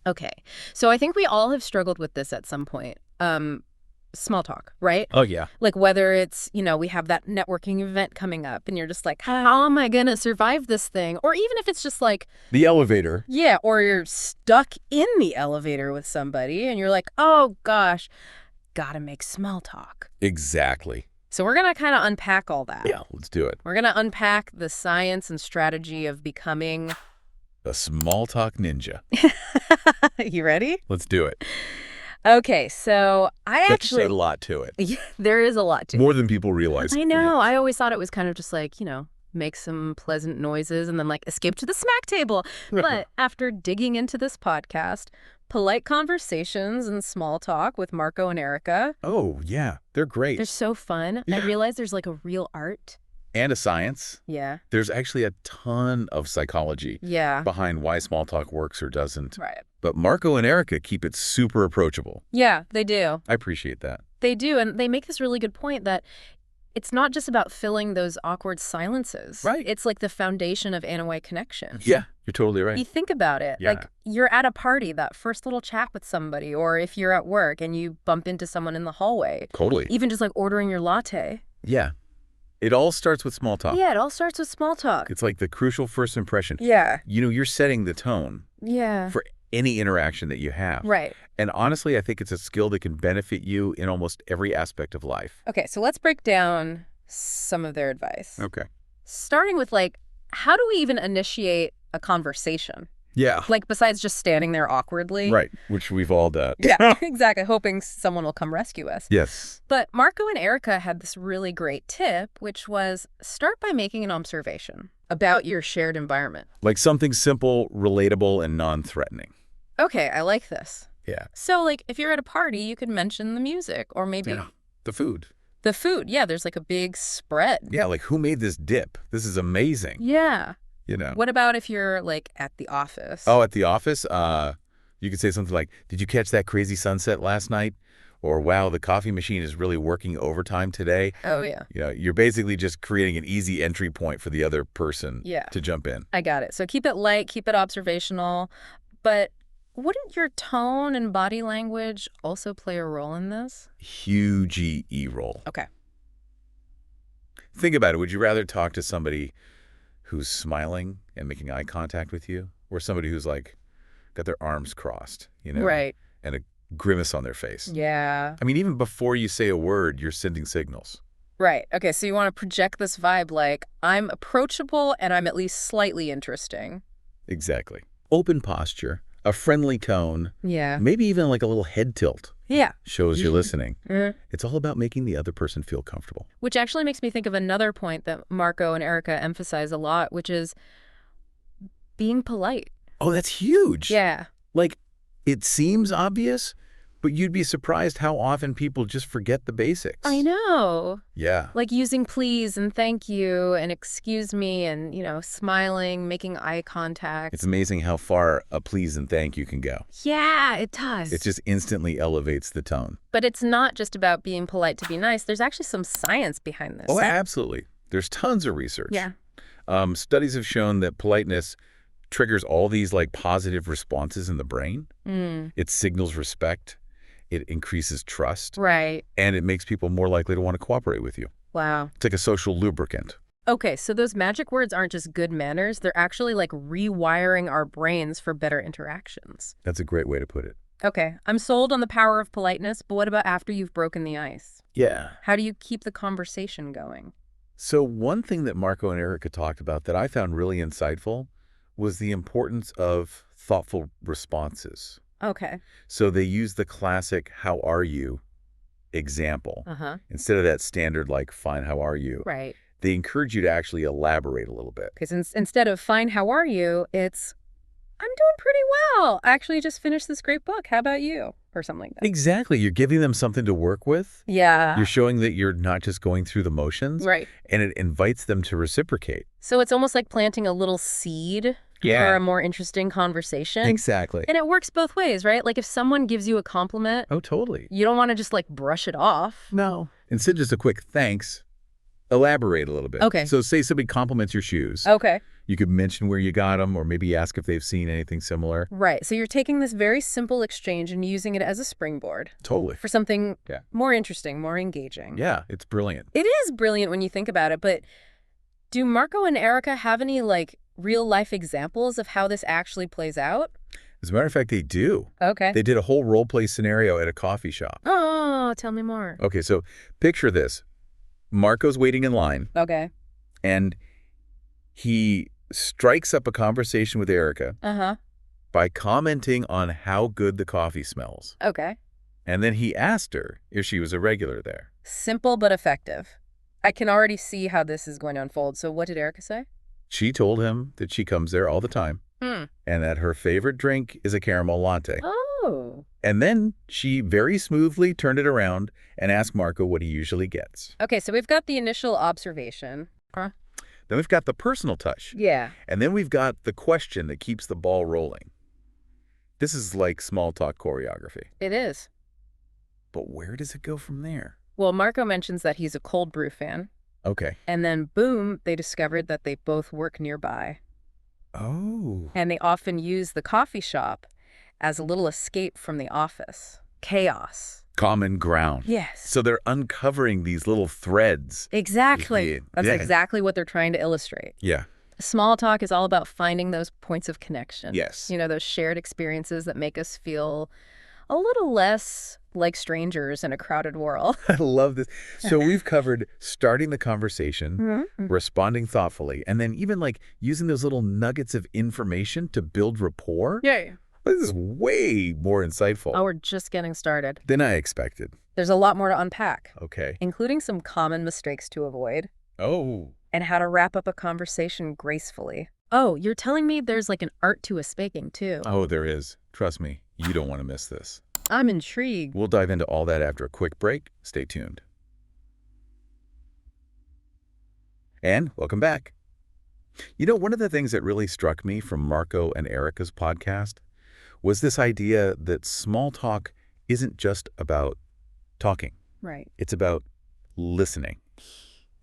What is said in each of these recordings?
Okay. So I think we all have struggled with this at some point. Small talk, right? Oh, yeah. Like whether it's, we have that networking event coming up and you're just like, how am I going to survive this thing? Or even if it's just like, The elevator. yeah, or you're stuck in the elevator with somebody and you're like, oh gosh, gotta make small talk. Exactly. So we're going to kind of unpack all that. Yeah, let's do it. We're going to unpack the science and strategy of becoming a small talk ninja. You ready? Let's do it. Okay, so There's a lot to it. Yeah, there is a lot to it. More than people realize. I know. I always thought it was kind of just like, make some pleasant noises and then like escape to the smack table. But after digging into this podcast, polite conversations and small talk with Marco and Erica. Oh, yeah. They're great. They're so fun. Yeah. I realize there's like a real art. And a science. Yeah. There's actually a ton of psychology behind why small talk works or doesn't. Right. But Marco and Erica keep it super approachable. Yeah, they do. I appreciate that. They do. And they make this really good point that it's not just about filling those awkward silences. Right. It's like the foundation of Anaway connection. Yeah, you're totally right. You think about it. Yeah. Like you're at a party, that first little chat with somebody, or if you're at work and you bump into someone in the hallway. Totally. Even just like ordering your latte. Yeah. It all starts with small talk. Yeah, it all starts with small talk. It's like the crucial first impression. Yeah. You're setting the tone for any interaction that you have. Right. And honestly, I think it's a skill that can benefit you in almost every aspect of life. Okay, so let's break down some of their advice. Okay. Starting with like, how do we even initiate a conversation? Yeah. Like besides just standing there awkwardly. Right, which we've all done. Yeah, exactly. Hoping someone will come rescue us. Yes. But Marco and Erica had this really great tip, which was start by making an observation about your shared environment. Like something simple, relatable, and non-threatening. Okay, I like this. Yeah. So like if you're at a party, you could mention the music or maybe the food. The food. Yeah, there's like a big spread. Yeah, like who made this dip? This is amazing. Yeah. What about if you're like at the office? Oh, at the office? You could say something like, did you catch that crazy sunset last night? Or, wow, the coffee machine is really working overtime today. Oh, yeah. You're basically just creating an easy entry point for the other person to jump in. I got it. So keep it light, keep it observational. But wouldn't your tone and body language also play a role in this? Huge role. Okay. Think about it. Would you rather talk to somebody who's smiling and making eye contact with you, or somebody who's like got their arms crossed, Right. and a grimace on their face? Yeah. I mean, even before you say a word, you're sending signals. Right. Okay, so you want to project this vibe like, I'm approachable and I'm at least slightly interesting. Exactly. Open posture, a friendly tone. Yeah. Maybe even like a little head tilt. Yeah. Shows you're listening. It's all about making the other person feel comfortable. Which actually makes me think of another point that Marco and Erica emphasize a lot, which is being polite. Oh, that's huge. Yeah. Like, it seems obvious, but you'd be surprised how often people just forget the basics. I know. Yeah. Like using please and thank you and excuse me and, smiling, making eye contact. It's amazing how far a please and thank you can go. Yeah, it does. It just instantly elevates the tone. But it's not just about being polite to be nice. There's actually some science behind this. Oh, absolutely. There's tons of research. Yeah. Studies have shown that politeness triggers all these like positive responses in the brain. It signals respect. It increases trust. Right. And it makes people more likely to want to cooperate with you. Wow. It's like a social lubricant. Okay, so those magic words aren't just good manners. They're actually like rewiring our brains for better interactions. That's a great way to put it. Okay, I'm sold on the power of politeness, but what about after you've broken the ice? Yeah. How do you keep the conversation going? So one thing that Marco and Erica talked about that I found really insightful was the importance of thoughtful responses. Okay. So they use the classic "how are you" example. Instead of that standard like "fine, how are you?" Right. They encourage you to actually elaborate a little bit. Because instead of "fine, how are you?" it's "I'm doing pretty well. I actually just finished this great book. How about you?" Or something like that. Exactly. You're giving them something to work with. Yeah. You're showing that you're not just going through the motions. Right. And it invites them to reciprocate. So it's almost like planting a little seed for a more interesting conversation. Exactly. And it works both ways, right? Like if someone gives you a compliment, Oh, totally. you don't want to just like brush it off. No. Instead, just a quick thanks. Elaborate a little bit. Okay. So say somebody compliments your shoes. Okay. You could mention where you got them or maybe ask if they've seen anything similar. Right. So you're taking this very simple exchange and using it as a springboard Totally. for something Yeah. more interesting, more engaging. Yeah, it's brilliant. It is brilliant when you think about it, but do Marco and Erica have any, like, real-life examples of how this actually plays out? As a matter of fact, they do. Okay. They did a whole role-play scenario at a coffee shop. Oh, tell me more. Okay, so picture this. Marco's waiting in line, Okay. and he strikes up a conversation with Erica Uh-huh. by commenting on how good the coffee smells. Okay. And then he asked her if she was a regular there. Simple but effective. I can already see how this is going to unfold. So what did Erica say? She told him that she comes there all the time and that her favorite drink is a caramel latte. Oh. And then she very smoothly turned it around and asked Marco what he usually gets. Okay, so we've got the initial observation. Then we've got the personal touch. Yeah. And then we've got the question that keeps the ball rolling. This is like small talk choreography. It is. But where does it go from there? Well, Marco mentions that he's a cold brew fan. Okay. And then, boom, they discovered that they both work nearby. Oh. And they often use the coffee shop as a little escape from the office. Chaos. Common ground. Yes. So they're uncovering these little threads. Exactly. Yeah. That's Yeah. exactly what they're trying to illustrate. Yeah. Small talk is all about finding those points of connection. Yes. You know, those shared experiences that make us feel a little less like strangers in a crowded world. I love this. So we've covered starting the conversation, responding thoughtfully, and then even like using those little nuggets of information to build rapport. Yeah. This is way more insightful Oh, we're just getting started. than I expected. There's a lot more to unpack, Okay. including some common mistakes to avoid Oh. and how to wrap up a conversation gracefully. Oh, you're telling me there's like an art to a speaking too. Oh, there is. Trust me, you don't want to miss this. I'm intrigued. We'll dive into all that after a quick break. Stay tuned. And welcome back. You know, one of the things that really struck me from Marco and Erica's podcast was this idea that small talk isn't just about talking. Right. It's about listening,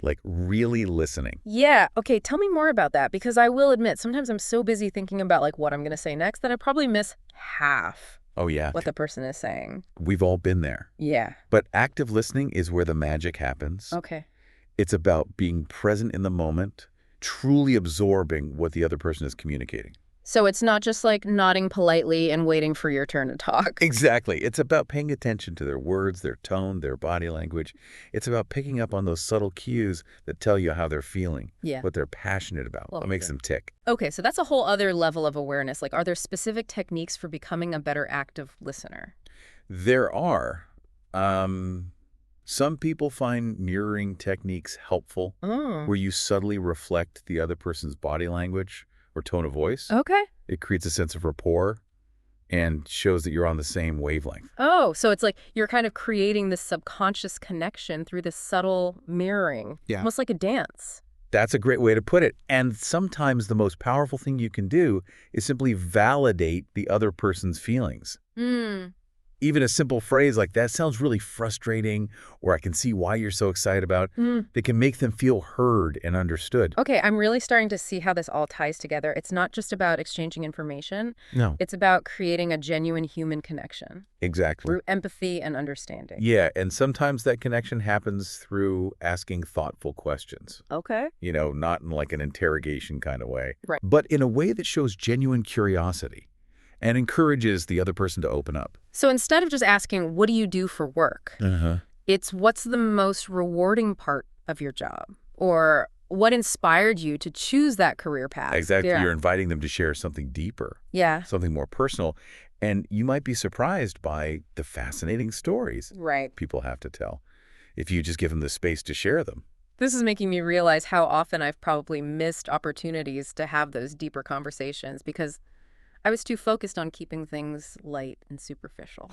like really listening. Yeah. Okay. Tell me more about that, because I will admit sometimes I'm so busy thinking about like what I'm going to say next that I probably miss half Oh, yeah. what the person is saying. We've all been there. Yeah. But active listening is where the magic happens. Okay. It's about being present in the moment, truly absorbing what the other person is communicating. So it's not just like nodding politely and waiting for your turn to talk. Exactly. It's about paying attention to their words, their tone, their body language. It's about picking up on those subtle cues that tell you how they're feeling, Yeah. what they're passionate about, what makes them tick. Okay, so that's a whole other level of awareness. Like, are there specific techniques for becoming a better active listener? There are. Some people find mirroring techniques helpful, Oh. where you subtly reflect the other person's body language or tone of voice. Okay. It creates a sense of rapport and shows that you're on the same wavelength. Oh, so it's like you're kind of creating this subconscious connection through this subtle mirroring. Yeah. Almost like a dance. That's a great way to put it. And sometimes the most powerful thing you can do is simply validate the other person's feelings. Even a simple phrase like, that sounds really frustrating, or I can see why you're so excited about it, that can make them feel heard and understood. Okay, I'm really starting to see how this all ties together. It's not just about exchanging information. No. It's about creating a genuine human connection Exactly. through empathy and understanding. Yeah, and sometimes that connection happens through asking thoughtful questions. Okay. You know, not in like an interrogation kind of way, Right. but in a way that shows genuine curiosity and encourages the other person to open up. So instead of just asking, what do you do for work? It's what's the most rewarding part of your job? Or what inspired you to choose that career path? Exactly. Yeah. You're inviting them to share something deeper, Yeah. something more personal. And you might be surprised by the fascinating stories Right. people have to tell if you just give them the space to share them. This is making me realize how often I've probably missed opportunities to have those deeper conversations because I was too focused on keeping things light and superficial.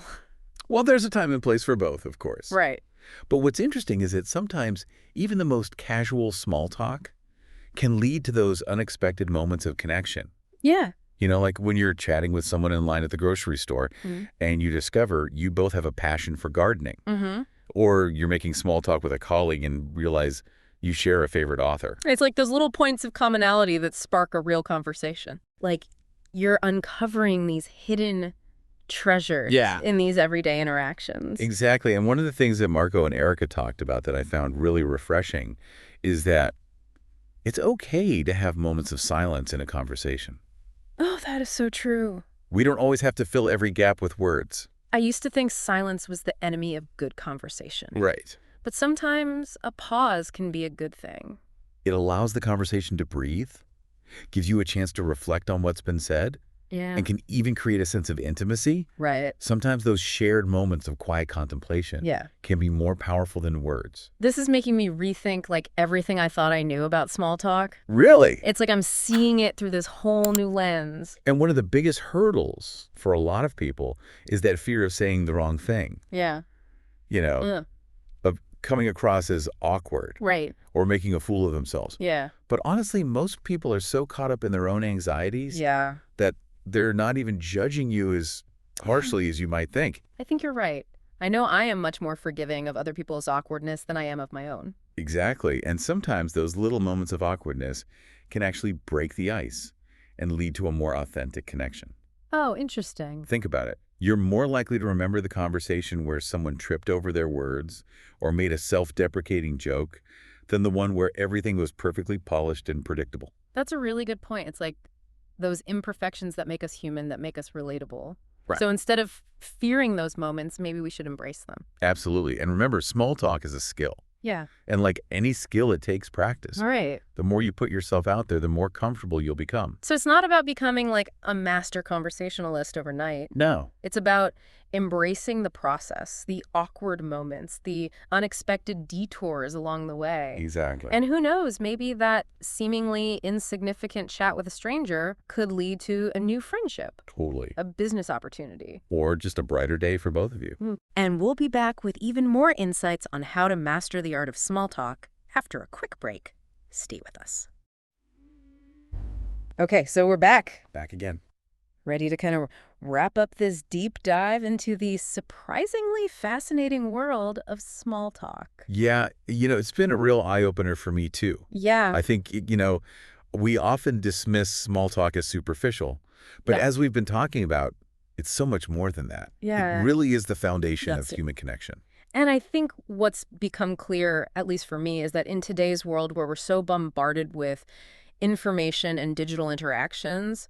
Well, there's a time and place for both, of course. Right. But what's interesting is that sometimes even the most casual small talk can lead to those unexpected moments of connection. Yeah. You know, like when you're chatting with someone in line at the grocery store and you discover you both have a passion for gardening. Or you're making small talk with a colleague and realize You share a favorite author. It's like those little points of commonality that spark a real conversation. Like, you're uncovering these hidden treasures in these everyday interactions. Exactly. And one of the things that Marco and Erica talked about that I found really refreshing is that it's okay to have moments of silence in a conversation. Oh, that is so true. We don't always have to fill every gap with words. I used to think silence was the enemy of good conversation. Right. But sometimes a pause can be a good thing. It allows the conversation to breathe, gives you a chance to reflect on what's been said, Yeah. and can even create a sense of intimacy. Right. Sometimes those shared moments of quiet contemplation can be more powerful than words. This is making me rethink like everything I thought I knew about small talk. Really? It's like I'm seeing it through this whole new lens. And one of the biggest hurdles for a lot of people is that fear of saying the wrong thing. Yeah. You know, of coming across as awkward. Right. Or making a fool of themselves. Yeah. But honestly, most people are so caught up in their own anxieties that they're not even judging you as harshly as you might think. I think you're right. I know I am much more forgiving of other people's awkwardness than I am of my own. Exactly. And sometimes those little moments of awkwardness can actually break the ice and lead to a more authentic connection. Oh, interesting. Think about it. You're more likely to remember the conversation where someone tripped over their words or made a self-deprecating joke than the one where everything was perfectly polished and predictable. That's a really good point. It's like those imperfections that make us human, that make us relatable. Right. So instead of fearing those moments, maybe we should embrace them. Absolutely. And remember, small talk is a skill. Yeah. And like any skill, it takes practice. All right. The more you put yourself out there, the more comfortable you'll become. So it's not about becoming like a master conversationalist overnight. No. It's about embracing the process, the awkward moments, the unexpected detours along the way. Exactly. And who knows, maybe that seemingly insignificant chat with a stranger could lead to a new friendship. Totally. A business opportunity. Or just a brighter day for both of you. And we'll be back with even more insights on how to master the art of small talk after a quick break. Stay with us. Okay, so we're back. Back again. Ready to kind of wrap up this deep dive into the surprisingly fascinating world of small talk. Yeah, it's been a real eye-opener for me, too. Yeah. I think, we often dismiss small talk as superficial. But as we've been talking about, it's so much more than that. Yeah. It really is the foundation of human connection. And I think what's become clear, at least for me, is that in today's world where we're so bombarded with information and digital interactions,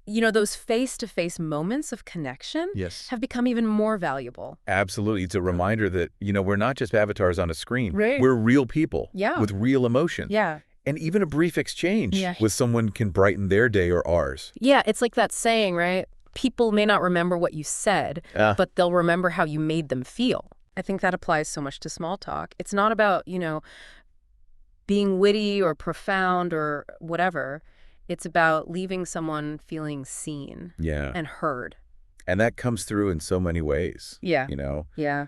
those face-to-face moments of connection have become even more valuable. Absolutely. It's a reminder that, we're not just avatars on a screen. Right. We're real people with real emotion. Yeah. And even a brief exchange with someone can brighten their day or ours. Yeah, it's like that saying, right? People may not remember what you said, but they'll remember how you made them feel. I think that applies so much to small talk. It's not about, being witty or profound or whatever. It's about leaving someone feeling seen and heard. And that comes through in so many ways. Yeah.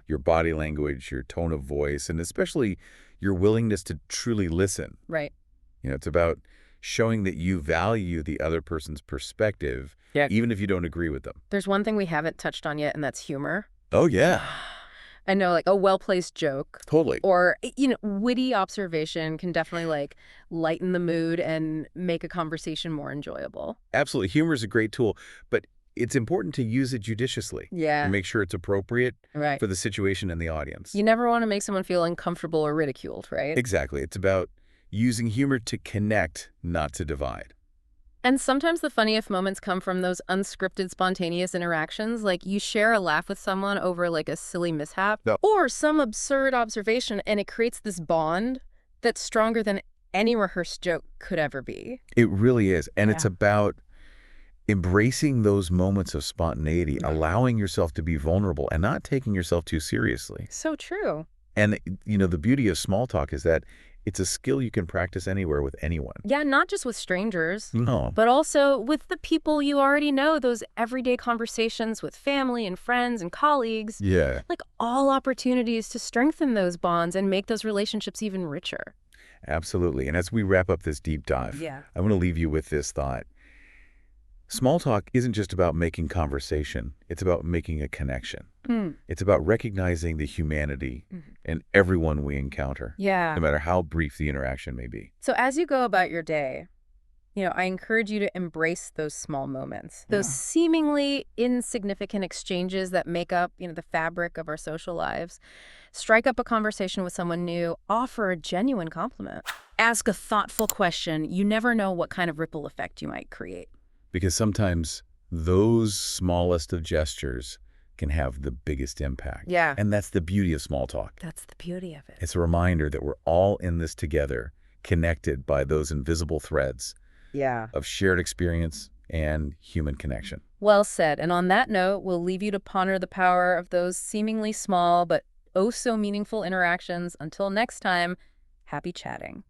Your body language, your tone of voice, and especially your willingness to truly listen. Right. It's about showing that you value the other person's perspective, even if you don't agree with them. There's one thing we haven't touched on yet, and that's humor. Oh, yeah. I know, like a well-placed joke. Totally. Or, witty observation can definitely lighten the mood and make a conversation more enjoyable. Absolutely. Humor is a great tool, but it's important to use it judiciously. Yeah. And make sure it's appropriate for the situation and the audience. You never want to make someone feel uncomfortable or ridiculed, right? Exactly. It's about using humor to connect, not to divide. And sometimes the funniest moments come from those unscripted, spontaneous interactions. Like you share a laugh with someone over a silly mishap or some absurd observation, and it creates this bond that's stronger than any rehearsed joke could ever be. It really is. And it's about embracing those moments of spontaneity, allowing yourself to be vulnerable and not taking yourself too seriously. So true. And, the beauty of small talk is that it's a skill you can practice anywhere with anyone. Yeah, not just with strangers. No. But also with the people you already know, those everyday conversations with family and friends and colleagues. Yeah. All opportunities to strengthen those bonds and make those relationships even richer. Absolutely. And as we wrap up this deep dive, I want to leave you with this thought. Small talk isn't just about making conversation. It's about making a connection. It's about recognizing the humanity in everyone we encounter, Yeah. no matter how brief the interaction may be. So as you go about your day, I encourage you to embrace those small moments, those Yeah. seemingly insignificant exchanges that make up, the fabric of our social lives. Strike up a conversation with someone new, offer a genuine compliment. Ask a thoughtful question. You never know what kind of ripple effect you might create. Because sometimes those smallest of gestures can have the biggest impact. Yeah. And that's the beauty of small talk. That's the beauty of it. It's a reminder that we're all in this together, connected by those invisible threads Yeah. of shared experience and human connection. Well said. And on that note, we'll leave you to ponder the power of those seemingly small but oh so meaningful interactions. Until next time, happy chatting.